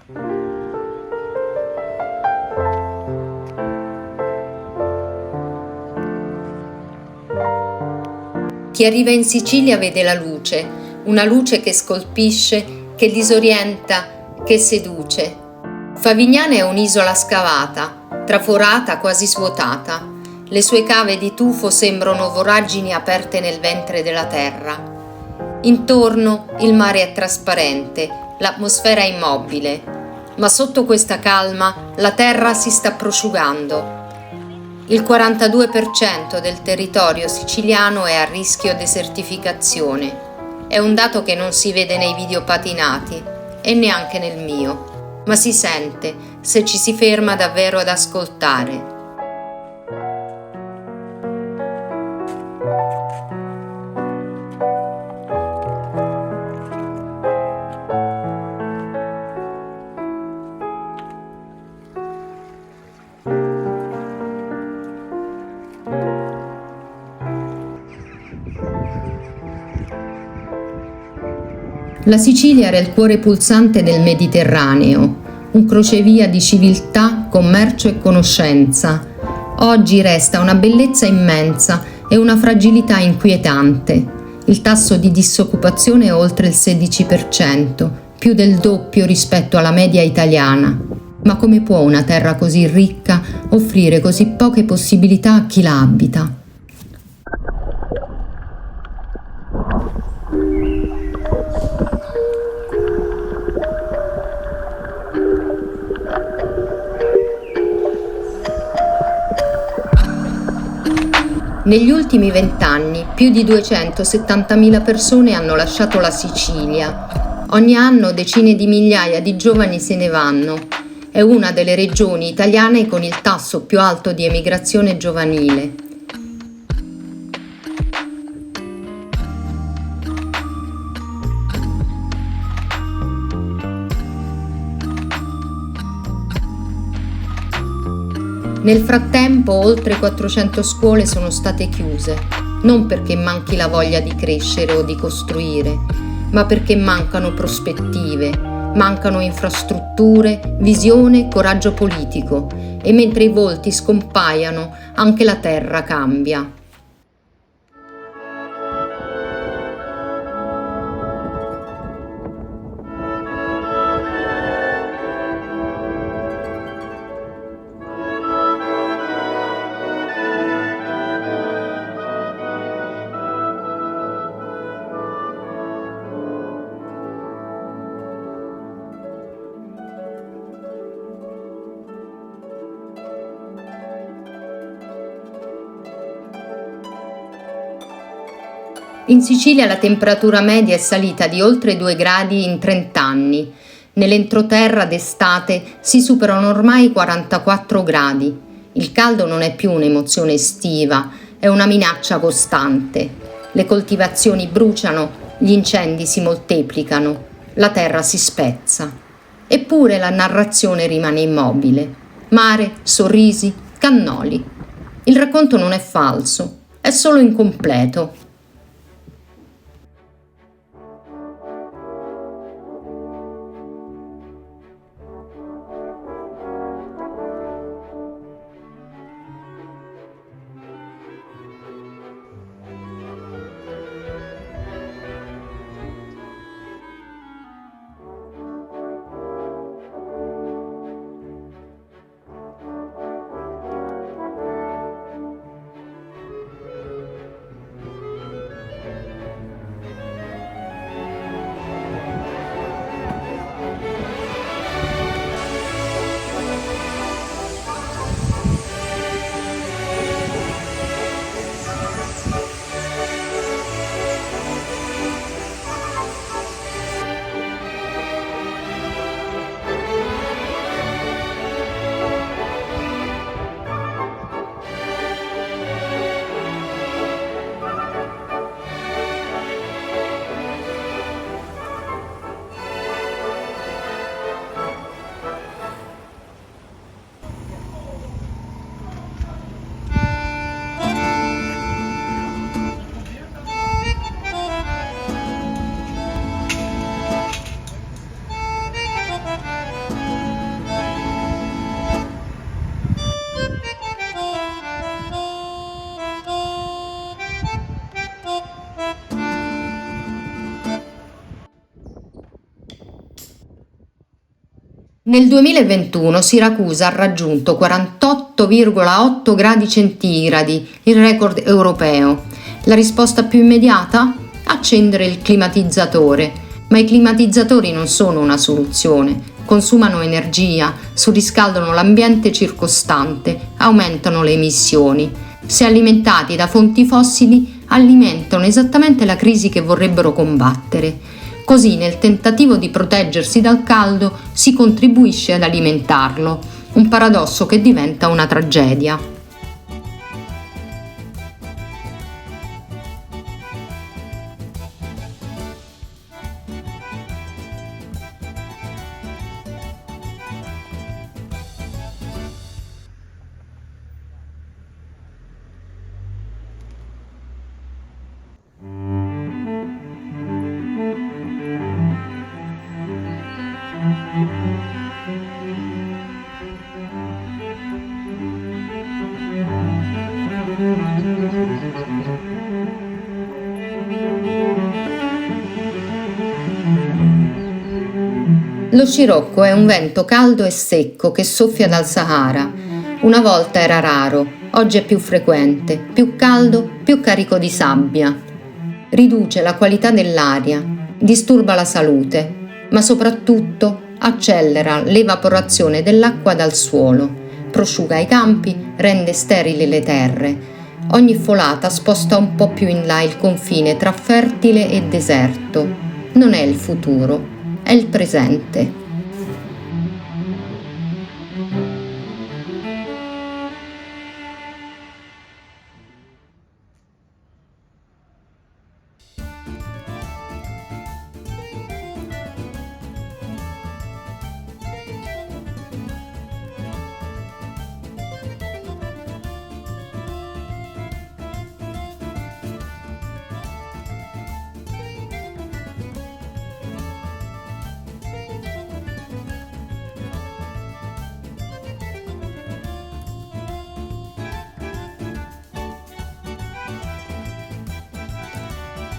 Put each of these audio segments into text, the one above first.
Chi arriva in Sicilia vede la luce, una luce che scolpisce, che disorienta, che seduce. Favignana è un'isola scavata, traforata, quasi svuotata. Le sue cave di tufo sembrano voragini aperte nel ventre della terra. Intorno il mare è trasparente, l'atmosfera è immobile, ma sotto questa calma la terra si sta prosciugando. Il 42% del territorio siciliano è a rischio desertificazione. È un dato che non si vede nei video patinati e neanche nel mio, ma si sente se ci si ferma davvero ad ascoltare. La Sicilia era il cuore pulsante del Mediterraneo, un crocevia di civiltà, commercio e conoscenza. Oggi resta una bellezza immensa e una fragilità inquietante. Il tasso di disoccupazione è oltre il 16%, più del doppio rispetto alla media italiana. Ma come può una terra così ricca offrire così poche possibilità a chi la abita? Negli ultimi 20 anni più di 270.000 persone hanno lasciato la Sicilia. Ogni anno decine di migliaia di giovani se ne vanno. È una delle regioni italiane con il tasso più alto di emigrazione giovanile. Nel frattempo oltre 400 scuole sono state chiuse, non perché manchi la voglia di crescere o di costruire, ma perché mancano prospettive, mancano infrastrutture, visione, coraggio politico, e mentre i volti scompaiono anche la terra cambia. In Sicilia la temperatura media è salita di oltre 2 gradi in 30 anni. Nell'entroterra d'estate si superano ormai 44 gradi. Il caldo non è più un'emozione estiva, è una minaccia costante. Le coltivazioni bruciano, gli incendi si moltiplicano, la terra si spezza. Eppure la narrazione rimane immobile. Mare, sorrisi, cannoli. Il racconto non è falso, è solo incompleto. Nel 2021 Siracusa ha raggiunto 48,8 gradi centigradi, il record europeo. La risposta più immediata? Accendere il climatizzatore. Ma i climatizzatori non sono una soluzione. Consumano energia, surriscaldano l'ambiente circostante, aumentano le emissioni. Se alimentati da fonti fossili, alimentano esattamente la crisi che vorrebbero combattere. Così, nel tentativo di proteggersi dal caldo, si contribuisce ad alimentarlo, un paradosso che diventa una tragedia. Lo scirocco è un vento caldo e secco che soffia dal Sahara. Una volta era raro, oggi è più frequente, più caldo, più carico di sabbia. Riduce la qualità dell'aria, disturba la salute, ma soprattutto accelera l'evaporazione dell'acqua dal suolo, prosciuga i campi, rende sterili le terre. Ogni folata sposta un po' più in là il confine tra fertile e deserto. Non è il futuro, è il presente.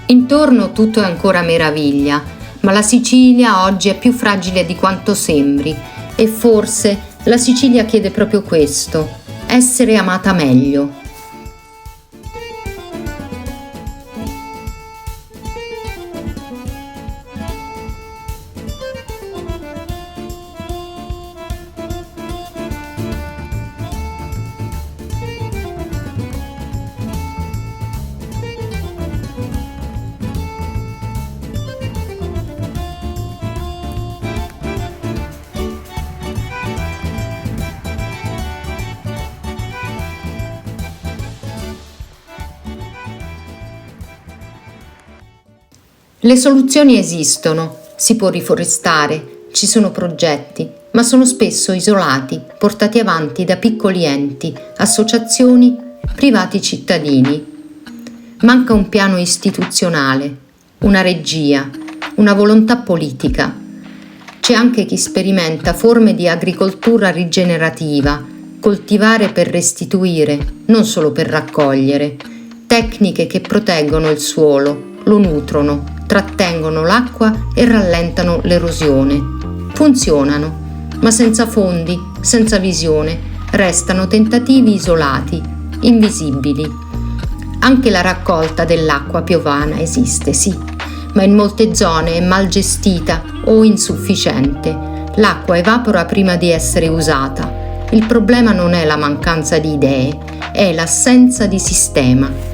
Intorno tutto è ancora meraviglia, ma la Sicilia oggi è più fragile di quanto sembri e forse la Sicilia chiede proprio questo, essere amata meglio. Le soluzioni esistono, si può riforestare, ci sono progetti, ma sono spesso isolati, portati avanti da piccoli enti, associazioni, privati cittadini. Manca un piano istituzionale, una regia, una volontà politica. C'è anche chi sperimenta forme di agricoltura rigenerativa, coltivare per restituire, non solo per raccogliere, tecniche che proteggono il suolo, lo nutrono, trattengono l'acqua e rallentano l'erosione. Funzionano, ma senza fondi, senza visione, restano tentativi isolati, invisibili. Anche la raccolta dell'acqua piovana esiste, sì, ma in molte zone è mal gestita o insufficiente. L'acqua evapora prima di essere usata. Il problema non è la mancanza di idee, è l'assenza di sistema.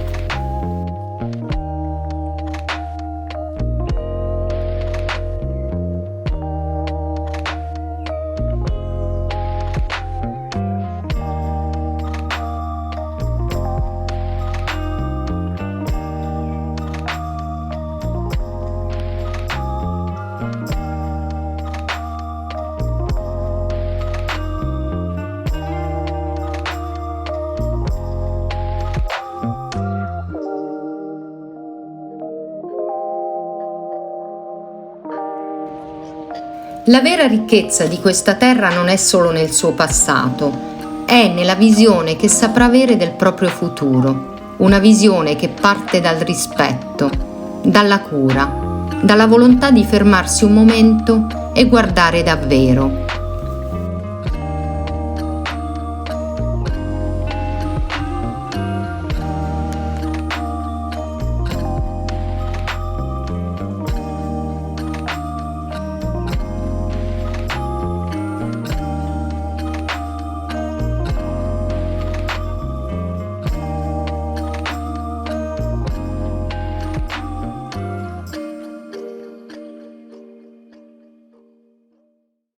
La vera ricchezza di questa terra non è solo nel suo passato, è nella visione che saprà avere del proprio futuro, una visione che parte dal rispetto, dalla cura, dalla volontà di fermarsi un momento e guardare davvero.